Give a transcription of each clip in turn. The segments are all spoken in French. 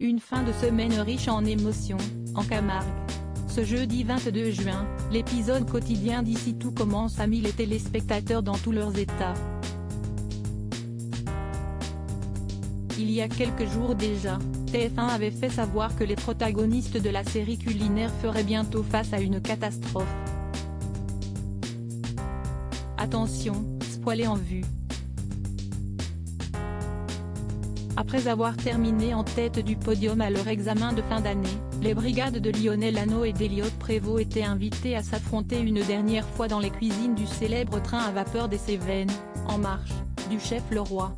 Une fin de semaine riche en émotions, en Camargue. Ce jeudi 22 juin, l'épisode quotidien d'Ici Tout Commence a mis les téléspectateurs dans tous leurs états. Il y a quelques jours déjà, TF1 avait fait savoir que les protagonistes de la série culinaire feraient bientôt face à une catastrophe. Attention, spoiler en vue. Après avoir terminé en tête du podium à leur examen de fin d'année, les brigades de Lionel Hano et d'Eliott Prévost étaient invitées à s'affronter une dernière fois dans les cuisines du célèbre train à vapeur des Cévennes, En Marche, du chef Leroy.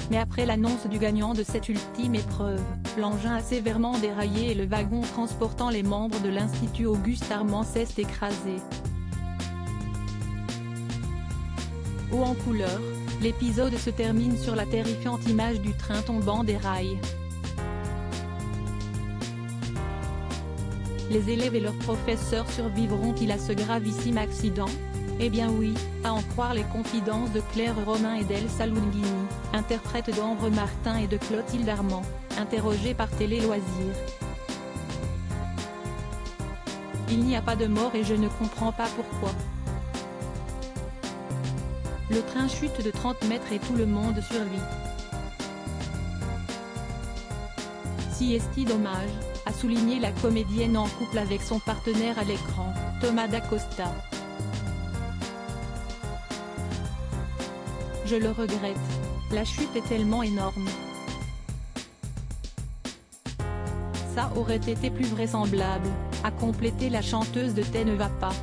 Mais après l'annonce du gagnant de cette ultime épreuve, l'engin a sévèrement déraillé et le wagon transportant les membres de l'Institut Auguste Armand s'est écrasé. Haut en couleur, l'épisode se termine sur la terrifiante image du train tombant des rails. Les élèves et leurs professeurs survivront-ils à ce gravissime accident? Eh bien oui, à en croire les confidences de Claire Romain et d'Elsa Lunghini, interprètes d'Ambre Martin et de Clotilde Armand, interrogées par Télé Loisirs. Il n'y a pas de mort et je ne comprends pas pourquoi. Le train chute de 30 mètres et tout le monde survit. Si est-il dommage, a souligné la comédienne en couple avec son partenaire à l'écran, Thomas Dacosta. Je le regrette. La chute est tellement énorme. Ça aurait été plus vraisemblable, a complété la chanteuse de T'ne va pas.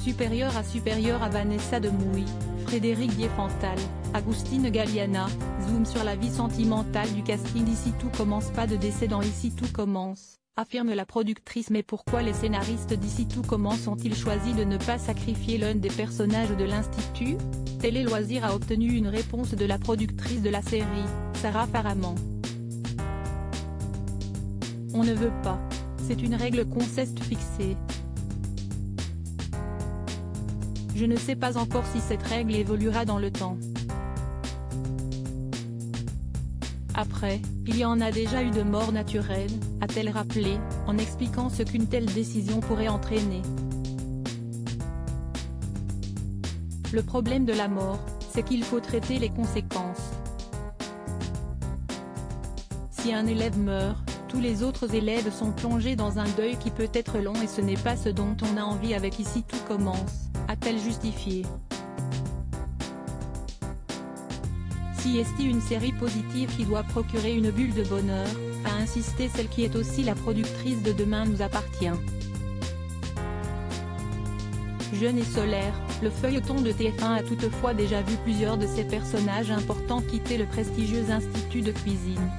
Supérieur à Vanessa Demouy, Frédéric Diefenthal, Agustine Galliana, zoom sur la vie sentimentale du casting d'Ici Tout Commence. Pas de décès dans Ici Tout Commence, affirme la productrice. Mais pourquoi les scénaristes d'Ici Tout Commence ont-ils choisi de ne pas sacrifier l'un des personnages de l'Institut? Télé Loisirs a obtenu une réponse de la productrice de la série, Sarah Faraman. On ne veut pas. C'est une règle qu'on s'est fixée. Je ne sais pas encore si cette règle évoluera dans le temps. Après, il y en a déjà eu de morts naturelles, a-t-elle rappelé, en expliquant ce qu'une telle décision pourrait entraîner. Le problème de la mort, c'est qu'il faut traiter les conséquences. Si un élève meurt, tous les autres élèves sont plongés dans un deuil qui peut être long et ce n'est pas ce dont on a envie avec Ici Tout Commence, a-t-elle justifié. Si est-il une série positive qui doit procurer une bulle de bonheur, a insisté celle qui est aussi la productrice de Demain nous appartient. Jeune et solaire, le feuilleton de TF1 a toutefois déjà vu plusieurs de ses personnages importants quitter le prestigieux institut de cuisine.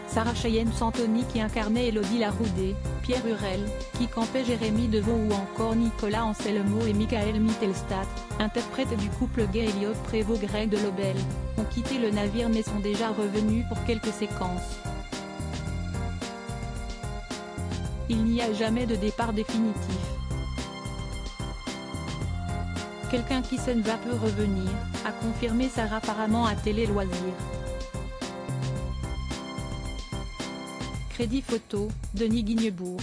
Sarah Cheyenne Santoni qui incarnait Élodie Laroudé, Pierre Hurel, qui campait Jérémy Devon ou encore Nicolas Anselmo et Michael Mittelstadt, interprètes du couple gay Eliott Prévost-Greg de Lobel, ont quitté le navire mais sont déjà revenus pour quelques séquences. Il n'y a jamais de départ définitif. Quelqu'un qui s'en va peut revenir, a confirmé Sarah Faraman à Télé Loisirs. Crédit photo, Denis Guignebourg.